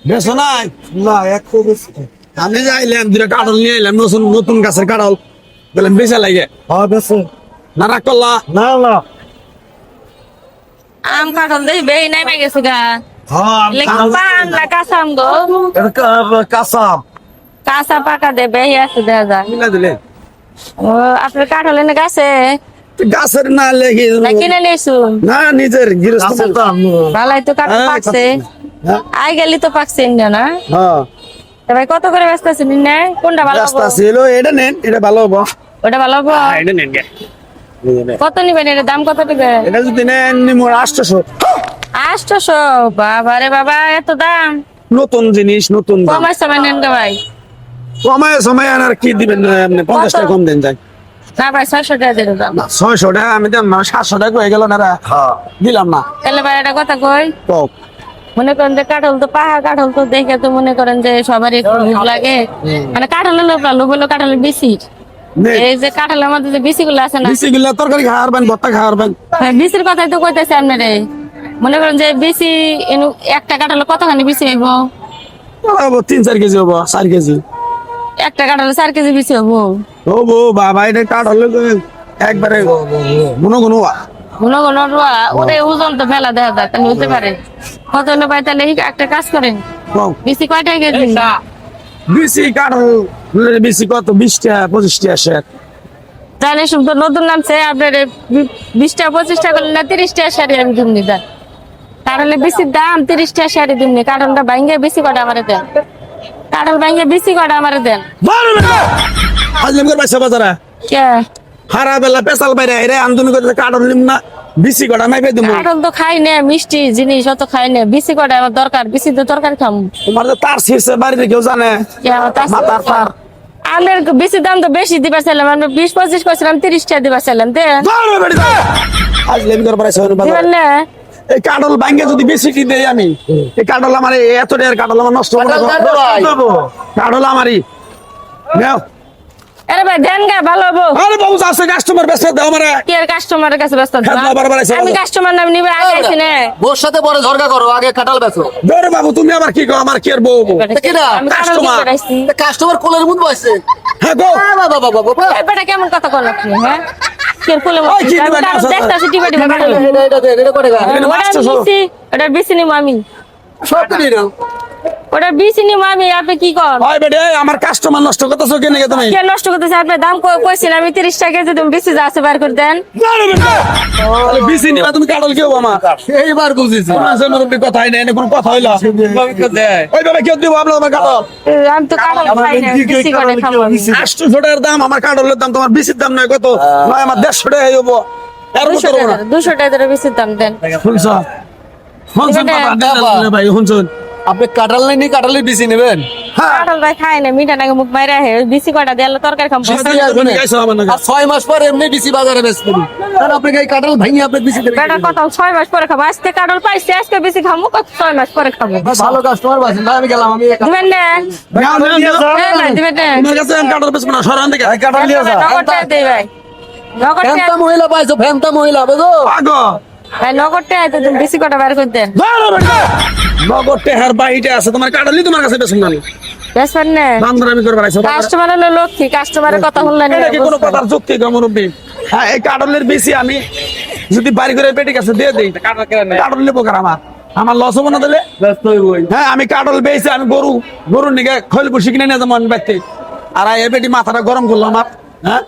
বেছো নাই? না একটু বেশি আমি যাইলাম দুটা কাঁঠাল নিয়ে এলাম, নতুন নতুন গাছের কাঁঠাল বললাম বেচা লাগে হ্যাঁ বেশি না, রাগ করলা? না না আম কাঁঠাল দেই বেই নাই মে গেছে গা হ্যাঁ লেকিন পান না কাঁচা আম গো কাঁচা কাঁচা পাকা দে বেই আছে দেখা যায় মিলা দিলে ও আপনার কাঁঠাল এনে গাছে গাছের না লেগে না কিনে নিয়েছুন না, নিজের গৃহস্থ গাছের তো ভালাই তো কাঁঠাল হ্যাঁ, পাকছে হ্যাঁ। আই গেলি তো পাকছে ইন্ডিয়া না হ্যাঁ, ভাই কত করে ব্যস্ত আছেন না কোনটা ভালো রাস্তা হবো ছিল, এটা নেন, এটা ভালো হবো। ওটা ভালো হবো এটা নেন গে। কত নিবেন এটা দাম কত দিবেন এটা যদি নেন নিমো 800। 800 বাবা রে বাবা এত দাম নতুন জিনিস, নতুন দাম। কমাই সময় নেন গা ভাই কমায় সময় আর কি দিবেন? আপনি 50 টাকা কম দেন যাই না ভাই 600 টাকা দিয়ে দাম না, 600 টাকা আমি দিলাম না, 700 টাকা হয়ে গেল না রে। হ্যাঁ দিলাম না তাহলে ভাই এটা কথা কই তো মনে করেন যে কাঁঠাল তো পাহা কাঁঠাল তো দেখে তো মনে করেন যে সবারই একটু লোভ লাগে মানে কাঁঠালের লোভ হলো কাঁঠালের বেশি এই যে কাঁঠালের মধ্যে যে বিসি গুলো আছে না বেশি গুলা তরকারি খাওয়ারবেন, ভর্তা খাওয়ারবেন। ভাই বিসির কথাই তো কইতেছে আপনারে মনে করেন যে বিসি একটা কাঁঠালে কতখানি বিসি হইব 3-4 কেজি হবো, 4 কেজি একটা কাঁঠালে 4 কেজি বিসি হইব হবো। বাবা এটা কাঠ হলে তো একবারে ঘন ঘন ঘন ঘন রোয়া ওরে ওজন তো মেলা দেখা যায় তাহলে হতে পারে কত হলো ভাই তাহলে একটা কাজ করেন বিসি কয়টা কেজি বেশি কাঠ হলে বেশি কত 20 টাকা 25 টাকা শেয়ার। তাহলে শুধু নতুন নামছে আপনার 20 টাকা 25 টাকা করলে না 30 টাকা শাড়ি আমি দিমনি দেন কারণে বেশি দাম 30 টাকা শাড়ি দিমনি কারণটা ভাঙ্গে বেশি কটা আমারে দেন কারণ ভাঙ্গে বেশি কটা আমারে দেন আজলাম করে পাইছে বাজারে কে হারা বেলা পেশাল বাইরে এরে আন্দোলন করে কাঠ হলিম না, বেশি কটা মাইপে দেবো। কারণ তো খাই না মিষ্টি জিনিস অত খাই না বেশি কটা আমার দরকার বেশি তো তরকারি খাম তোমার তো তার শেষে বাড়িতে কেউ জানে কে আমার তার মাথার তার আপনার বেশি দাম তো বেশি দিবার চাইলাম আমরা 20-25 করছিলাম 30 টাকা দিবার চাইলাম দেন আজলাম করে পাইছে বাজারে। দিবেন না এই কাঠল ভাঙ্গে যদি বেশি কি দেই আমি, এই কাঠল আমার এত টাকার কাঠল আমার নষ্ট করে কাঠল আমারই নাও। আরে ভাই দেন গা ভালো হবো আরে বাবু আছে কাস্টমার বেসে দাও আমারে। কি আর কাস্টমারের কাছে ব্যস্ত হ্যাঁ, না, বারবার আইসা আমি বলো। কাস্টমার নাম নিবে আগে আইছি না বোর সাথে পরে ঝগড়া করো, আগে কাঁঠাল বেচো। ধরে বাবু তুমি আবার কি কো, আমার কি আর বউ বউ? কি না? আমি কারণ কাস্টমার। কি আইছি কাস্টমার কোলের মধ্যে বসে। হ্যাঁ গো বাবা বাবা বাবা এবারে কেমন কথা কল আপনি হ্যাঁ কি আর কোলে ওই কি দিবেন না, স্যার? দেখতাছি টিপা টিপা কাটল এটা করে গা। এটা মাস্টার সব। ওটা বেশি নিব আমি সব দিবি না। ওটা বেশি নিব আমি আপনি কি কর ভাই বেডে আমার কাস্টমার নষ্ট করতেছো কেন গে তুমি? কে নষ্ট করতেছে আপনি দাম কইছেন আমি 30 টাকা কেজি তুমি বেশি যাচ্ছে বার করে দেন আরে বেটা তাহলে বেশি নিবা তুমি কাটল কেউ আমার এইবার বুঝেছি। তোমার জন্য রূপে কথাই নাই, এনে কোনো কথা হইলো ওই ভাবে কেউ দিব আপনার আমার কাটল আমি তো কাটল খাই না বেশি করে খাবো আমি। 800 টাকার দাম, আমার কাটলের দাম তোমার বেশির দাম নয় কত নয়, আমার 150 টাকা হইব এর মতো 200 করবো না। টাকা 200 টাকা ধরে বেশি দাম দেন শুনছো শুনছেন বাবা ভাই শুনছেন? আপনি কাঁঠাল নাই নি কাঁঠালের বিচি নেবেন? হ্যাঁ কাটল ভাই খাই না মিঠা নাকি মুখ মাইরা হে বেশি কটা দিলে তরকারি খাবো তুমি গাইছো আমার নাকি? আর 6 মাস পর এমনি বিচি বাজারে বেচবেন। আর আপনি এই কাঁঠাল ভাঙি আপনি বিচি দেবেন। বেটা কথা 6 মাস পরে খাবো আজকে কাটল পাইছি আজকে বেশি খাবো কত 6 মাস পরে খাবো ভালো কাস্টমার বাসেন ভাই, আমি গেলাম। আমি দিবেন না নাও, নাও, নাও। না দিবেন না তোমার কাছে আমি কাটল বেচবো না, সরান দিকে কাঁঠাল নিয়ে যা। নগদ টাকা দেই ভাই নগদ ফ্যানটা টাকা মহিলা পাইছো, ফ্যানটা মহিলা বুঝো। আগো ভাই নগদ টাকা তো তুমি বেশি কটা বার করে দেন নগদ টেহার বাহিটা আছে, তোমার কাটলি তোমার কাছে বেচুন না, বেসবেন না দাম আমি করবার আইছো। কাস্টমার হলো লক্ষ্মী কাস্টমারের কথা শুনলেন এটা কি কোনো কথার যুক্তি গো মুরব্বি? হ্যাঁ এই কাটলের বেশি আমি যদি বাড়ি করে পেটি কাছে দিয়ে দেই কাটল নেবো কার আমার লস হবো না দিলে? হ্যাঁ আমি কাটল বেয়েছি, আমি গরুর নিকে খৈল বসে কিনে নিয়ে যাবো আমি বাড়তে, আর এই পেটি মাথাটা গরম করলো আমার। হ্যাঁ